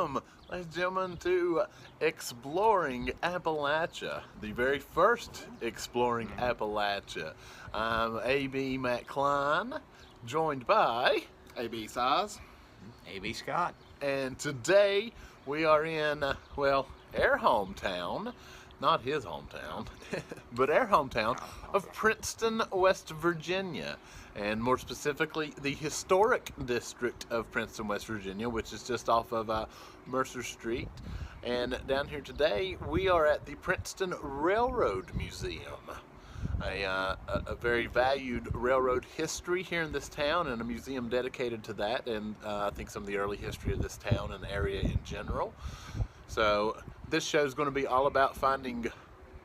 welcome, ladies and gentlemen, to Exploring Appalachia, the very first Exploring Appalachia. I'm A.B. Matt Klein, joined by A.B. Size. A.B. Scott. And today we are in, well, our hometown, not his hometown, but our hometown of Princeton, West Virginia. And more specifically, the historic district of Princeton, West Virginia, which is just off of Mercer Street. And down here today, we are at the Princeton Railroad Museum. A very valued railroad history here in this town, and a museum dedicated to that, and I think some of the early history of this town and area in general. So this show is going to be all about finding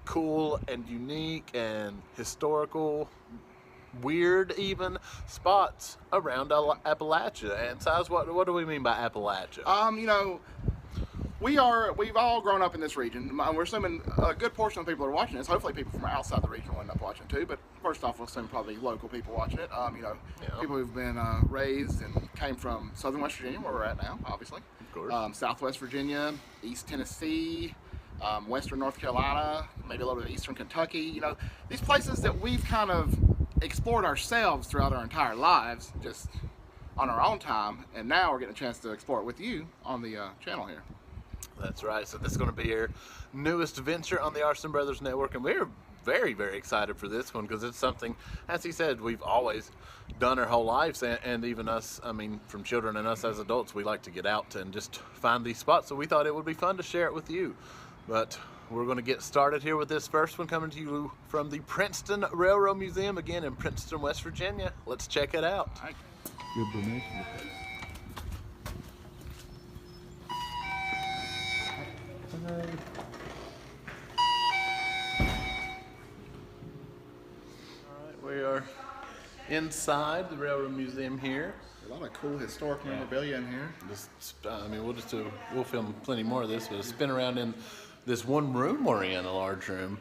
cool and unique and historical, weird even, spots around Appalachia. And Size, what do we mean by Appalachia? You know, we've all grown up in this region. We're assuming a good portion of the people that are watching this, hopefully people from outside the region will end up watching too, but first off, we'll assume probably local people watching it. People who've been raised and came from southern West Virginia, where we're at now, obviously. Of course. Southwest Virginia, East Tennessee, Western North Carolina, maybe a little bit of Eastern Kentucky. You know, these places that we've kind of explored ourselves throughout our entire lives, just on our own time, and now we're getting a chance to explore it with you on the channel here. That's right. So this is going to be our newest venture on the Arson Brothers network, and we're very, very excited for this one because it's something, as he said, we've always done our whole lives, and even us, I mean, from children and us as adults, we like to get out and just find these spots, so we thought it would be fun to share it with you. But we're going to get started here with this first one, coming to you from the Princeton Railroad Museum, again in Princeton, West Virginia. Let's check it out. All right. Good donation. Alright, we are inside the Railroad Museum here. A lot of cool historic memorabilia in here. We'll film plenty more of this, but spin around in this one room we're in, a large room.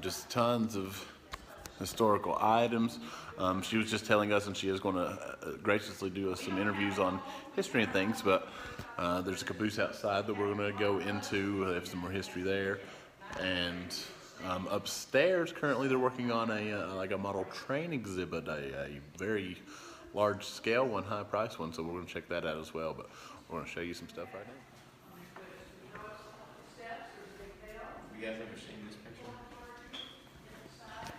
Just tons of historical items. She was just telling us, and she is going to graciously do us some interviews on history and things, but there's a caboose outside that we're going to go into. They have some more history there. And upstairs, currently they're working on a model train exhibit, a very large scale one, high price one, so we're going to check that out as well, but we're going to show you some stuff right now. Have you guys ever seen this picture?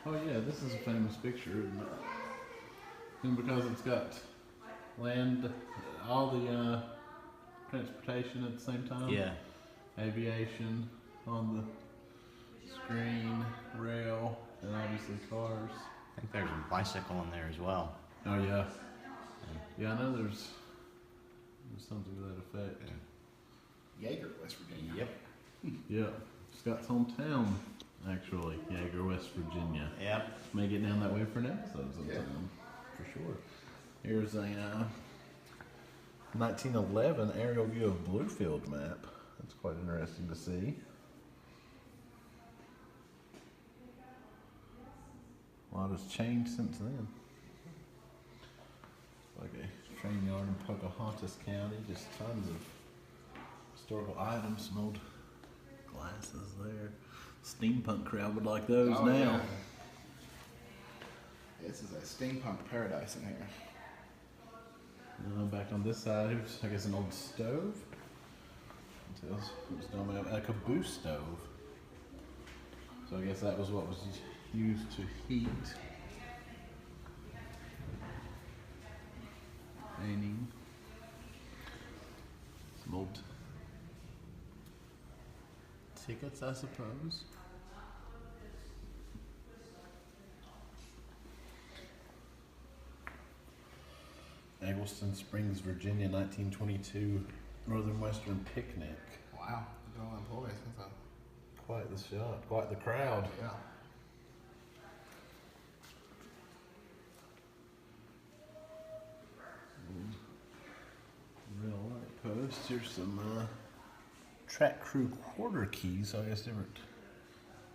Oh yeah, this is a famous picture, isn't it? And because it's got land, all the transportation at the same time. Yeah. Aviation on the screen, rail, and obviously cars. I think there's a bicycle in there as well. Oh yeah. Yeah, I know there's something to that effect. Yeager, West Virginia. Yep. Yeah. Scott's hometown, actually, Yeager, West Virginia. Yep. May get down that way for an episode sometime, for sure. Here's a 1911 aerial view of Bluefield map. That's quite interesting to see. A lot has changed since then. Like a train yard in Pocahontas County, just tons of historical items, some old glasses there. Steampunk crowd would like those now. Yeah. This is a steampunk paradise in here. Back on this side, here's, I guess, an old stove. It was a caboose stove. So I guess that was what was used to heat. Painting. Some old tickets, I suppose. Eggleston Springs, Virginia, 1922 Northern Western picnic. Wow, look at all the employees. That's Quite the shot, quite the crowd. yeah. Real light post. Here's some track crew quarter keys. So I guess different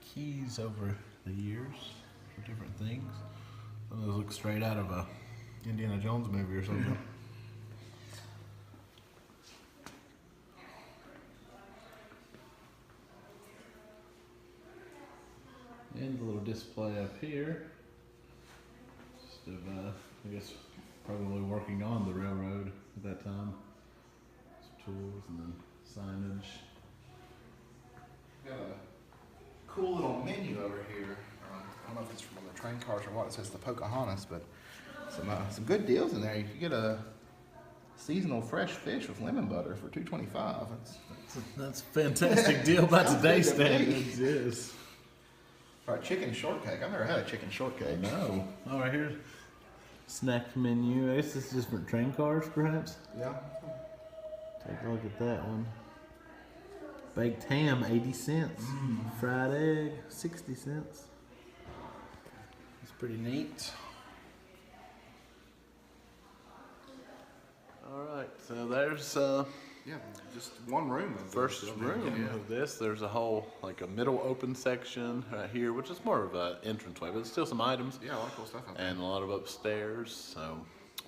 keys over the years for different things. Some of those look straight out of a Indiana Jones movie or something. And the little display up here. Just of, I guess, probably working on the railroad at that time. Some tools and then signage. Got a cool little menu over here. I don't know if it's from the train cars or what. It says the Pocahontas, but some good deals in there. You can get a seasonal fresh fish with lemon butter for $2.25. That's a fantastic deal by today's standards. Yes. All right, chicken shortcake. I've never had a chicken shortcake. No. Oh, right here. Snack menu. I guess this is different train cars, perhaps. Yeah. Take a look at that one. Baked ham, 80 cents. Fried egg, 60 cents. It's pretty neat. All right, so there's Yeah, just one room. Of first this room building. of this. There's a whole, like a middle open section right here, which is more of an entranceway, but there's still some items. Yeah, a lot of cool stuff out there. And a lot of upstairs, so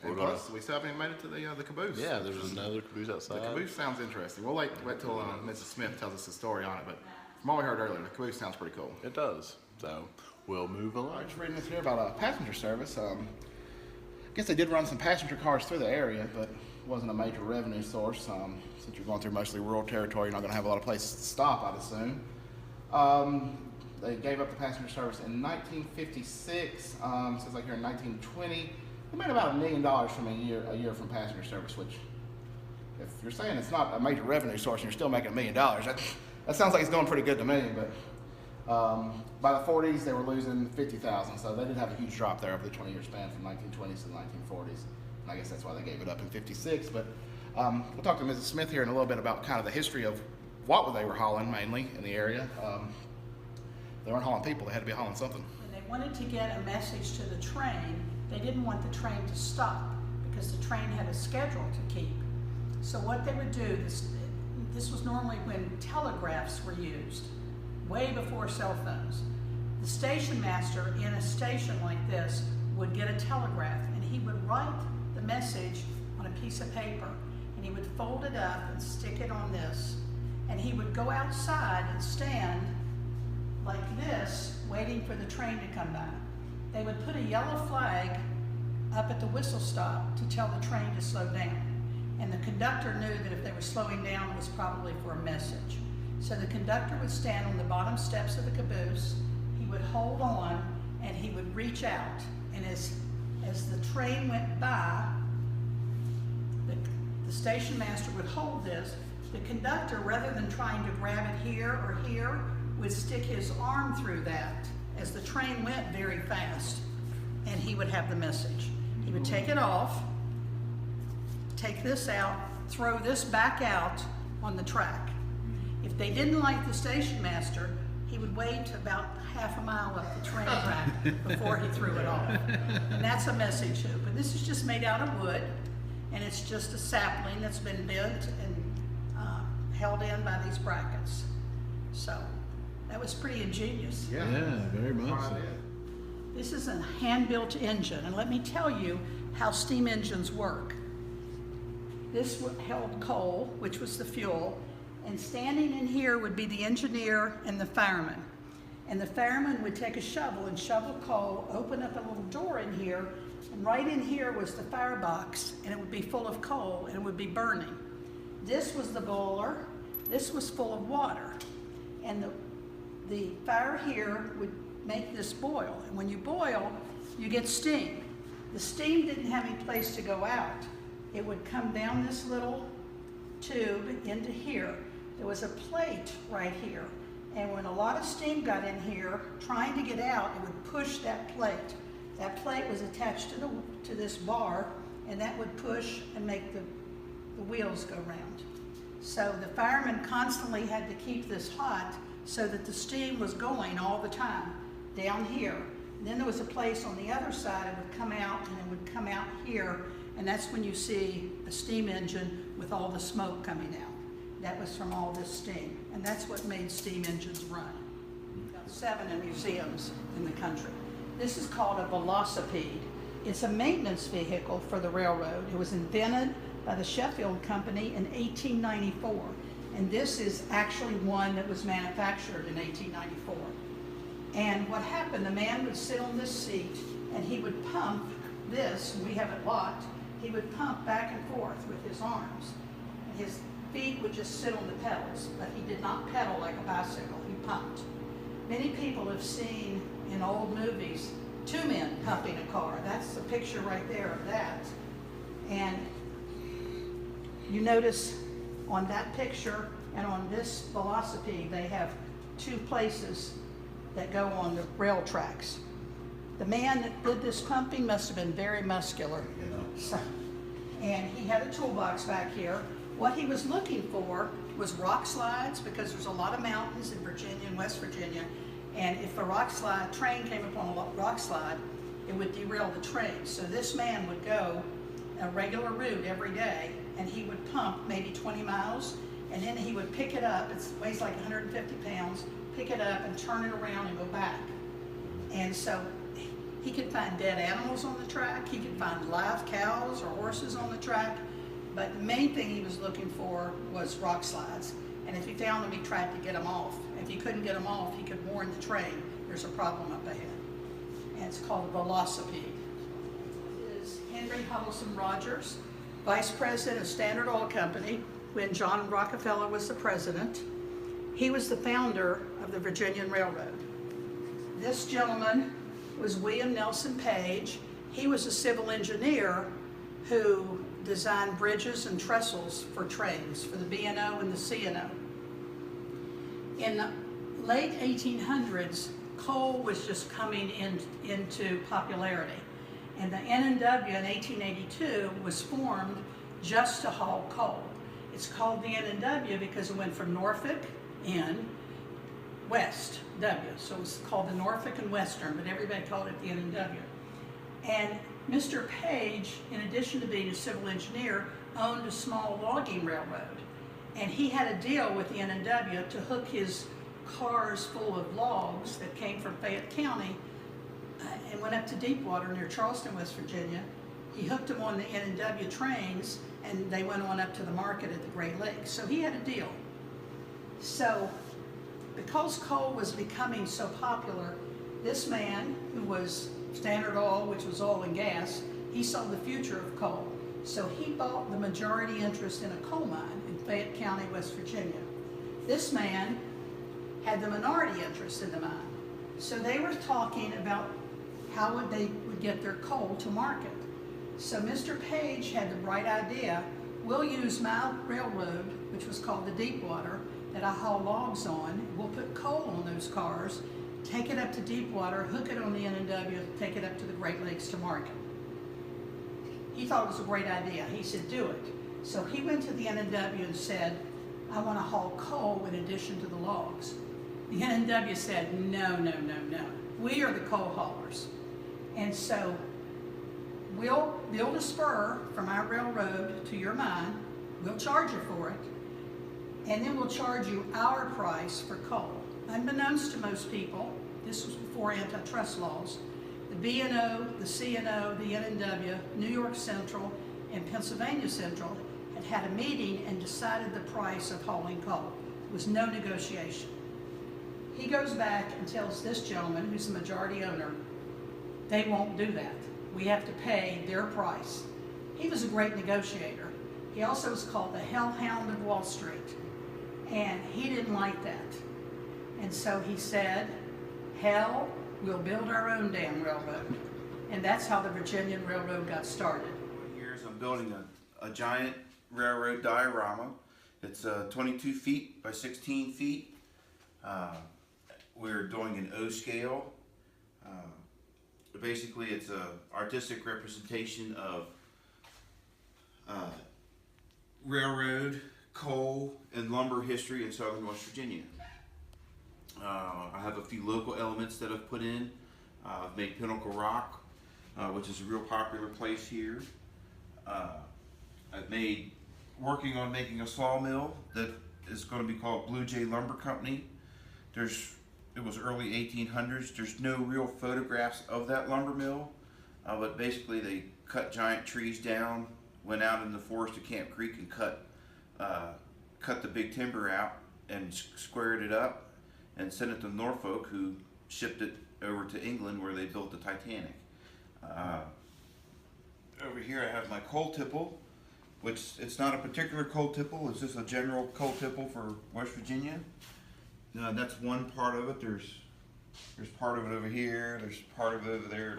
we're And gonna, plus, we still haven't even made it to the caboose. yeah, there's another caboose outside. The caboose sounds interesting. We'll wait till Mrs. Smith tells us the story on it, but from what we heard earlier, the caboose sounds pretty cool. It does, so we'll move I'm along. just reading this here about passenger service. I guess they did run some passenger cars through the area, but it wasn't a major revenue source. Since you're going through mostly rural territory, you're not going to have a lot of places to stop, I'd assume. They gave up the passenger service in 1956. Says like here in 1920, they made about $1 million from a year from passenger service. Which, if you're saying it's not a major revenue source and you're still making $1 million, that sounds like it's going pretty good to me. But by the 40s, they were losing 50,000, so they did have a huge drop there over the 20-year span from 1920s to the 1940s. And I guess that's why they gave it up in 56. But we'll talk to Mrs. Smith here in a little bit about kind of the history of what they were hauling mainly in the area. They weren't hauling people, they had to be hauling something. When they wanted to get a message to the train, they didn't want the train to stop because the train had a schedule to keep. So what they would do, this was normally when telegraphs were used, way before cell phones. The station master in a station like this would get a telegraph and he would write the message on a piece of paper and he would fold it up and stick it on this, and he would go outside and stand like this waiting for the train to come by. They would put a yellow flag up at the whistle stop to tell the train to slow down, and the conductor knew that if they were slowing down it was probably for a message. So the conductor would stand on the bottom steps of the caboose, he would hold on and he would reach out, and as the train went by, the station master would hold this. The conductor, rather than trying to grab it here or here, would stick his arm through that as the train went very fast, and he would have the message. He would take it off, take this out, throw this back out on the track. If they didn't like the station master, he would wait about half a mile up the train track before he threw it off. And that's a message hoop. But this is just made out of wood, and it's just a sapling that's been bent and held in by these brackets. So that was pretty ingenious. Yeah, very much so. This is a hand-built engine, and let me tell you how steam engines work. This held coal, which was the fuel, and standing in here would be the engineer and the fireman. And the fireman would take a shovel and shovel coal, open up a little door in here, and right in here was the firebox, and it would be full of coal, and it would be burning. This was the boiler, this was full of water, and the fire here would make this boil. And when you boil, you get steam. The steam didn't have any place to go out. It would come down this little tube into here. There was a plate right here. And when a lot of steam got in here, trying to get out, it would push that plate. That plate was attached to this bar, and that would push and make the wheels go round. So the firemen constantly had to keep this hot so that the steam was going all the time down here. And then there was a place on the other side, it would come out and it would come out here, and that's when you see a steam engine with all the smoke coming out. That was from all this steam, and that's what made steam engines run. We've got 7 in museums in the country. This is called a Velocipede. It's a maintenance vehicle for the railroad. It was invented by the Sheffield Company in 1894, and this is actually one that was manufactured in 1894. And what happened, the man would sit on this seat and he would pump this, we have it locked, he would pump back and forth with his arms. His feet would just sit on the pedals, but he did not pedal like a bicycle, he pumped. Many people have seen in old movies two men pumping a car. That's the picture right there of that. And you notice on that picture and on this Velocipede, they have two places that go on the rail tracks. The man that did this pumping must have been very muscular. So, and he had a toolbox back here. What he was looking for was rock slides, because there's a lot of mountains in Virginia and West Virginia, and if a train came upon a rock slide, it would derail the train. So this man would go a regular route every day, and he would pump maybe 20 miles, and then he would pick it up, it weighs like 150 pounds, pick it up and turn it around and go back. And so he could find dead animals on the track, he could find live cows or horses on the track, but the main thing he was looking for was rock slides. And if he found them, he tried to get them off. If he couldn't get them off, he could warn the train, there's a problem up ahead. And it's called a Velocipede. This is Henry Huddleston Rogers, Vice President of Standard Oil Company when John Rockefeller was the president. He was the founder of the Virginian Railroad. This gentleman was William Nelson Page. He was a civil engineer who designed bridges and trestles for trains for the B&O and the C&O. In the late 1800s, coal was just coming into popularity. And the N&W in 1882 was formed just to haul coal. It's called the N&W because it went from Norfolk N, West W. So it's called the Norfolk and Western, but everybody called it the N&W. And Mr. Page, in addition to being a civil engineer, owned a small logging railroad. And he had a deal with the N&W to hook his cars full of logs that came from Fayette County and went up to Deepwater near Charleston, West Virginia. He hooked them on the N&W trains, and they went on up to the market at the Great Lakes. So he had a deal. So because coal was becoming so popular, this man, who was Standard Oil, which was oil and gas, he saw the future of coal. So he bought the majority interest in a coal mine in Fayette County, West Virginia. This man had the minority interest in the mine. So they were talking about how they would get their coal to market. So Mr. Page had the bright idea, we'll use my railroad, which was called the Deepwater, that I haul logs on. We'll put coal on those cars, take it up to Deepwater, hook it on the N&W, take it up to the Great Lakes to market. He thought it was a great idea. He said, do it. So he went to the N&W and said, I want to haul coal in addition to the logs. The N&W said, no, no, no, no. We are the coal haulers. And so we'll build a spur from our railroad to your mine. We'll charge you for it. And then we'll charge you our price for coal. Unbeknownst to most people, this was before antitrust laws, the B&O, the C&O, the N&W, New York Central, and Pennsylvania Central had a meeting and decided the price of hauling coal. There was no negotiation. He goes back and tells this gentleman, who's the majority owner, they won't do that. We have to pay their price. He was a great negotiator. He also was called the Hellhound of Wall Street. And he didn't like that. And so he said, hell, we'll build our own damn railroad. And that's how the Virginian Railroad got started. Years I'm building a giant railroad diorama. It's 22 feet by 16 feet. We're doing an O scale. Basically, it's an artistic representation of railroad, coal, and lumber history in southern West Virginia. I have a few local elements that I've put in. I've made Pinnacle Rock, which is a real popular place here. I've working on making a sawmill that is going to be called Blue Jay Lumber Company. It was early 1800s. There's no real photographs of that lumber mill, but basically they cut giant trees down, went out in the forest of Camp Creek and cut the big timber out and squared it up and sent it to Norfolk, who shipped it over to England where they built the Titanic. Over here I have my coal tipple, which it's not a particular coal tipple, it's just a general coal tipple for West Virginia. That's one part of it. There's part of it over here, there's part of it over there.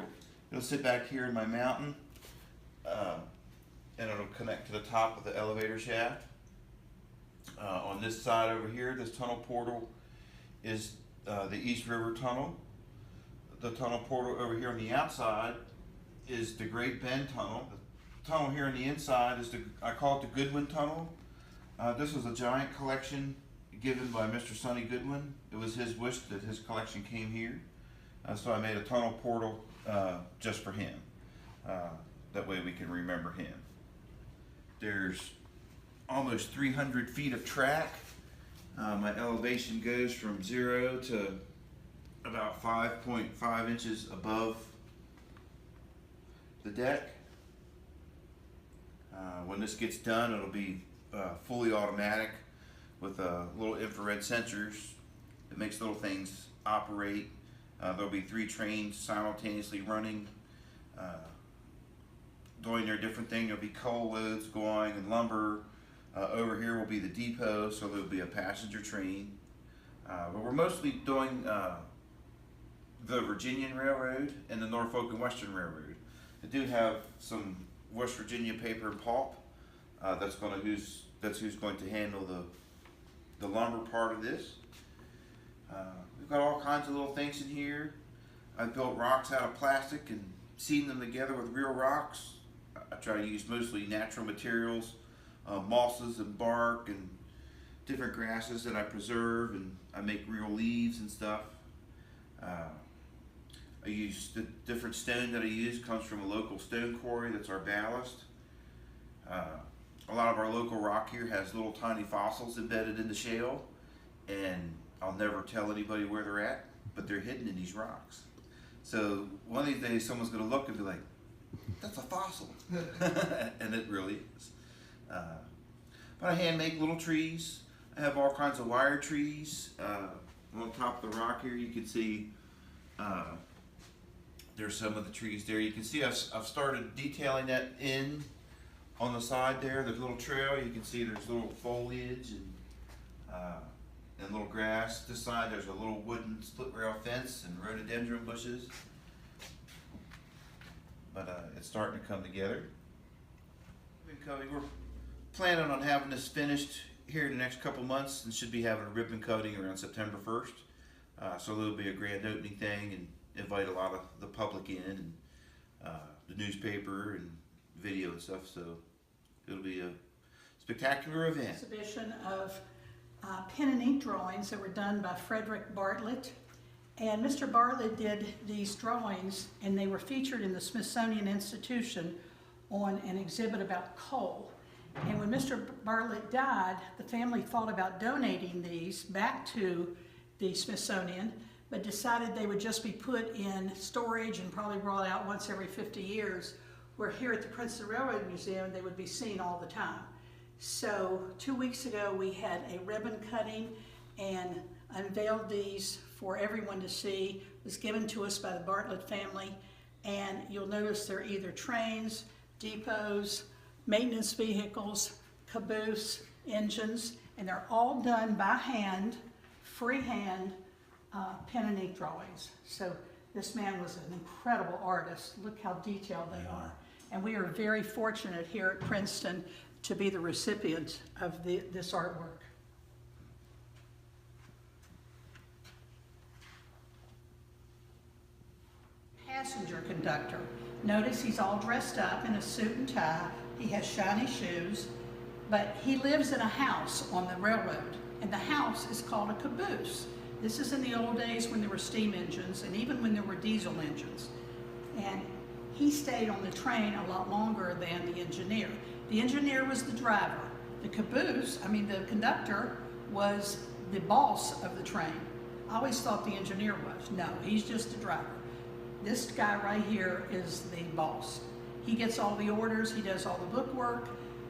It'll sit back here in my mountain, and it'll connect to the top of the elevator shaft. On this side over here, this tunnel portal is the East River Tunnel. The tunnel portal over here on the outside is the Great Bend Tunnel. The tunnel here on the inside is I call it the Goodwin Tunnel. This was a giant collection given by Mr. Sonny Goodwin. It was his wish that his collection came here. So I made a tunnel portal just for him. That way we can remember him. There's almost 300 feet of track. My elevation goes from 0 to about 5.5 inches above the deck. When this gets done, it'll be fully automatic with little infrared sensors. It makes little things operate. There'll be 3 trains simultaneously running, doing their different thing. There'll be coal loads going and lumber. Over here will be the depot, so there'll be a passenger train. But we're mostly doing the Virginian Railroad and the Norfolk and Western Railroad. I do have some West Virginia paper and pulp. That's who's going to handle the lumber part of this. We've got all kinds of little things in here. I've built rocks out of plastic and seamed them together with real rocks. I try to use mostly natural materials, mosses and bark and different grasses that I preserve, and I make real leaves and stuff. I use the different stone that I use comes from a local stone quarry that's our ballast. A lot of our local rock here has little tiny fossils embedded in the shale, and I'll never tell anybody where they're at, but they're hidden in these rocks. So one of these days someone's going to look and be like, that's a fossil. And it really is. But I hand make little trees. I have all kinds of wire trees. On top of the rock here you can see there's some of the trees there. You can see I've started detailing that in on the side there. There's a little trail. You can see there's little foliage and little grass. This side there's a little wooden split rail fence and rhododendron bushes. But it's starting to come together. We're planning on having this finished here in the next couple months, and should be having a ribbon cutting around September 1st. So there'll be a grand opening thing and invite a lot of the public in, and the newspaper and video and stuff. So it'll be a spectacular event. Exhibition of pen and ink drawings that were done by Frederick Bartlett. And Mr. Bartlett did these drawings, and they were featured in the Smithsonian Institution on an exhibit about coal. And when Mr. Bartlett died, the family thought about donating these back to the Smithsonian, but decided they would just be put in storage and probably brought out once every 50 years, where here at the Princeton Railroad Museum they would be seen all the time. So 2 weeks ago we had a ribbon cutting and unveiled these for everyone to see. It was given to us by the Bartlett family, and you'll notice they're either trains, depots, maintenance vehicles, caboose, engines, and they're all done by hand, freehand, pen and ink drawings. So this man was an incredible artist. Look how detailed they are. And we are very fortunate here at Princeton to be the recipient of this artwork. Passenger conductor. Notice he's all dressed up in a suit and tie. He has shiny shoes, but he lives in a house on the railroad, and the house is called a caboose. This is in the old days when there were steam engines and even when there were diesel engines. And he stayed on the train a lot longer than the engineer. The engineer was the driver. The conductor was the boss of the train. I always thought the engineer was. No, he's just the driver. This guy right here is the boss. He gets all the orders, he does all the book work,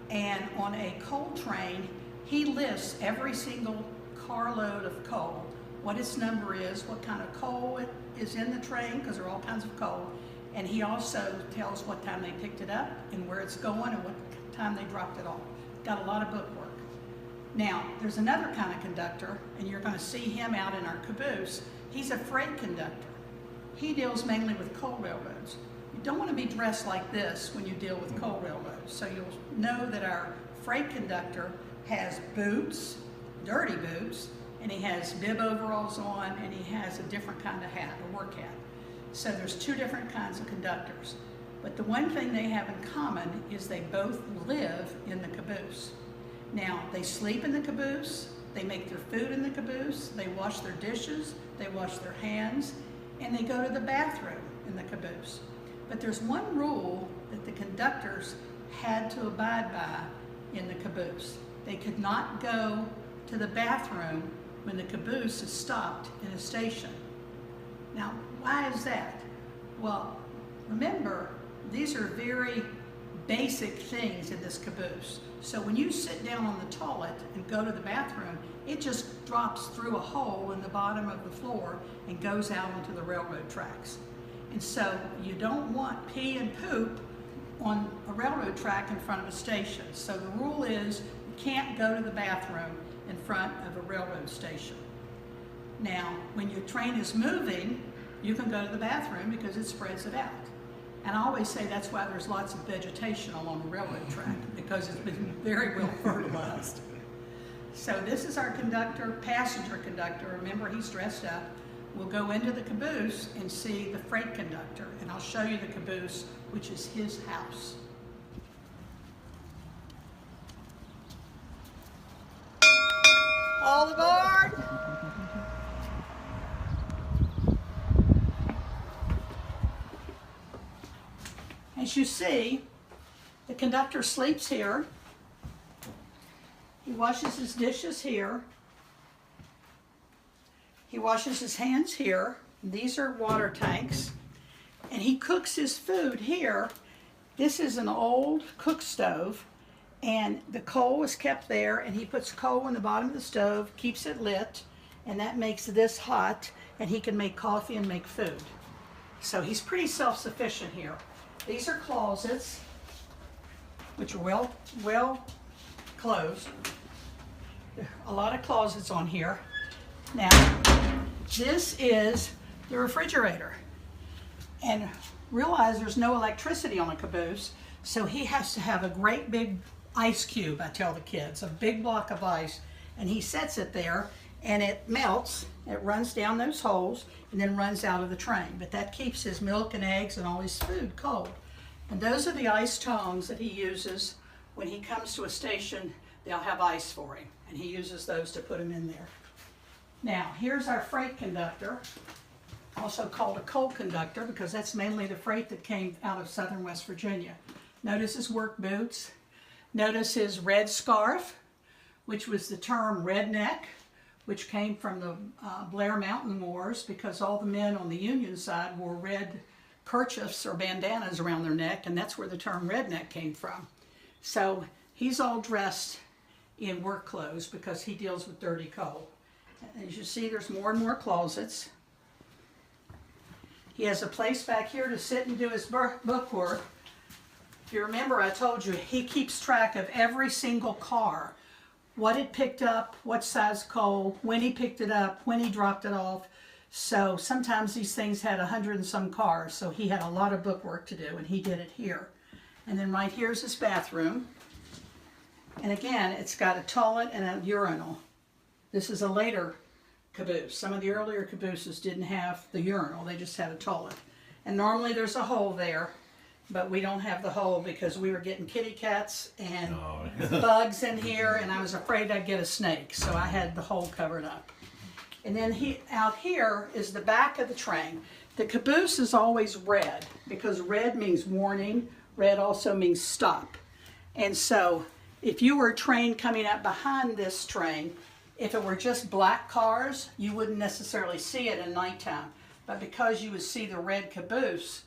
and on a coal train, he lifts every single carload of coal what its number is, what kind of coal it is in the train, because there are all kinds of coal. And he also tells what time they picked it up and where it's going and what time they dropped it off. Got a lot of bookwork. Now, there's another kind of conductor, and you're going to see him out in our caboose. He's a freight conductor. He deals mainly with coal railroads. You don't want to be dressed like this when you deal with coal railroads. So you'll know that our freight conductor has boots, dirty boots, and he has bib overalls on, and he has a different kind of hat, a work hat. So there's two different kinds of conductors. But the one thing they have in common is they both live in the caboose. Now, they sleep in the caboose, they make their food in the caboose, they wash their dishes, they wash their hands, and they go to the bathroom in the caboose. But there's one rule that the conductors had to abide by in the caboose. They could not go to the bathroom when the caboose is stopped in a station. Now, why is that? Well, remember, these are very basic things in this caboose. So when you sit down on the toilet and go to the bathroom, it just drops through a hole in the bottom of the floor and goes out onto the railroad tracks. And so you don't want pee and poop on a railroad track in front of a station. So the rule is you can't go to the bathroom in front of a railroad station. Now, when your train is moving, you can go to the bathroom because it spreads it out. And I always say that's why there's lots of vegetation along the railroad track, because it's been very well fertilized. So this is our conductor, passenger conductor. Remember, he's dressed up. We'll go into the caboose and see the freight conductor, and I'll show you the caboose, which is his house. All aboard! As you see, the conductor sleeps here. He washes his dishes here. He washes his hands here. These are water tanks. And he cooks his food here. This is an old cook stove, and the coal is kept there, and he puts coal in the bottom of the stove, keeps it lit, and that makes this hot, and he can make coffee and make food. So he's pretty self-sufficient here. These are closets, which are well closed. There are a lot of closets on here. Now, this is the refrigerator. And realize there's no electricity on a caboose, so he has to have a great big ice cube, I tell the kids, a big block of ice, and he sets it there, and it melts, it runs down those holes, and then runs out of the train. But that keeps his milk and eggs and all his food cold. And those are the ice tongs that he uses when he comes to a station. They'll have ice for him, and he uses those to put them in there. Now, here's our freight conductor, also called a coal conductor, because that's mainly the freight that came out of southern West Virginia. Notice his work boots. Notice his red scarf, which was the term redneck, which came from the Blair Mountain Wars, because all the men on the Union side wore red kerchiefs or bandanas around their neck, and that's where the term redneck came from. So he's all dressed in work clothes because he deals with dirty coal. As you see, there's more and more closets. He has a place back here to sit and do his bookwork. If you remember, I told you he keeps track of every single car, what it picked up, what size coal, when he picked it up, when he dropped it off. So sometimes these things had 100 and some cars, so he had a lot of bookwork to do, and he did it here. And then right here's his bathroom. And again, it's got a toilet and a urinal. This is a later caboose. Some of the earlier cabooses didn't have the urinal, they just had a toilet. And normally there's a hole there, but we don't have the hole because we were getting kitty cats and bugs in here, and I was afraid I'd get a snake, so I had the hole covered up. And then out here is the back of the train. The caboose is always red because red means warning. Red also means stop. And so if you were a train coming up behind this train, if it were just black cars, you wouldn't necessarily see it at nighttime. But because you would see the red caboose,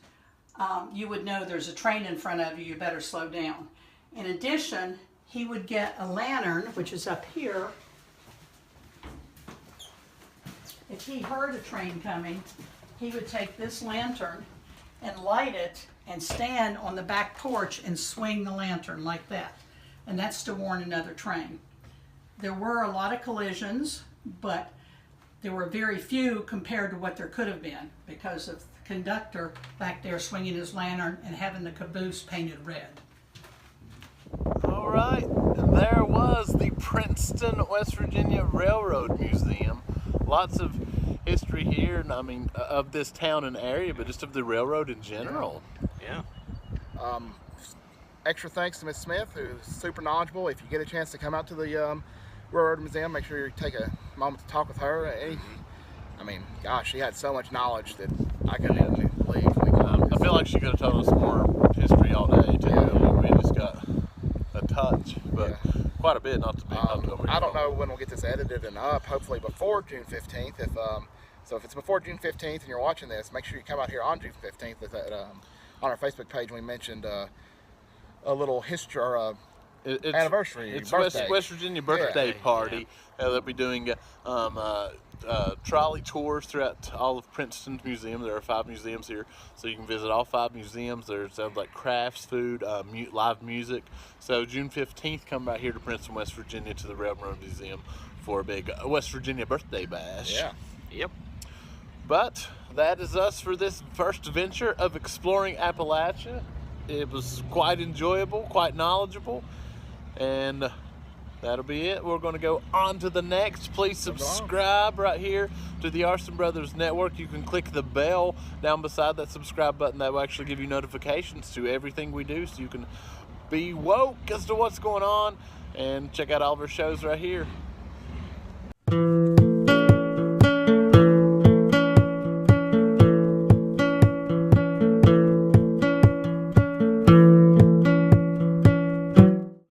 you would know there's a train in front of you, you better slow down. In addition, he would get a lantern, which is up here. if he heard a train coming, he would take this lantern and light it and stand on the back porch and swing the lantern like that. And that's to warn another train. There were a lot of collisions, but there were very few compared to what there could have been because of the conductor back there swinging his lantern and having the caboose painted red. All right, and there was the Princeton, West Virginia Railroad Museum. Lots of history here, and I mean, of this town and area, but just of the railroad in general. Yeah. Extra thanks to Miss Smith, who's super knowledgeable. If you get a chance to come out to the Railroad Museum, make sure you take a moment to talk with her. I mean, gosh, she had so much knowledge that I couldn't even believe. I feel like she could have told us more history all day, too. Yeah. I mean, we just got a touch, but quite a bit, not to be I don't know when we'll get this edited and up, hopefully before June 15th. So if it's before June 15th and you're watching this, make sure you come out here on June 15th on our Facebook page. We mentioned a little history or anniversary. It's birthday. West Virginia birthday party. They'll be doing trolley tours throughout all of Princeton's museum. There are 5 museums here, so you can visit all 5 museums. There's like crafts, food, live music. So June 15th, come right here to Princeton, West Virginia, to the Railroad Museum for a big West Virginia birthday bash. Yeah. Yep. But that is us for this first venture of Exploring Appalachia. It was quite enjoyable, quite knowledgeable, and that'll be it. We're going to go on to the next. Please subscribe right here to the Arson Brothers Network. You can click the bell down beside that subscribe button. That will actually give you notifications to everything we do, so you can be woke as to what's going on and check out all of our shows right here.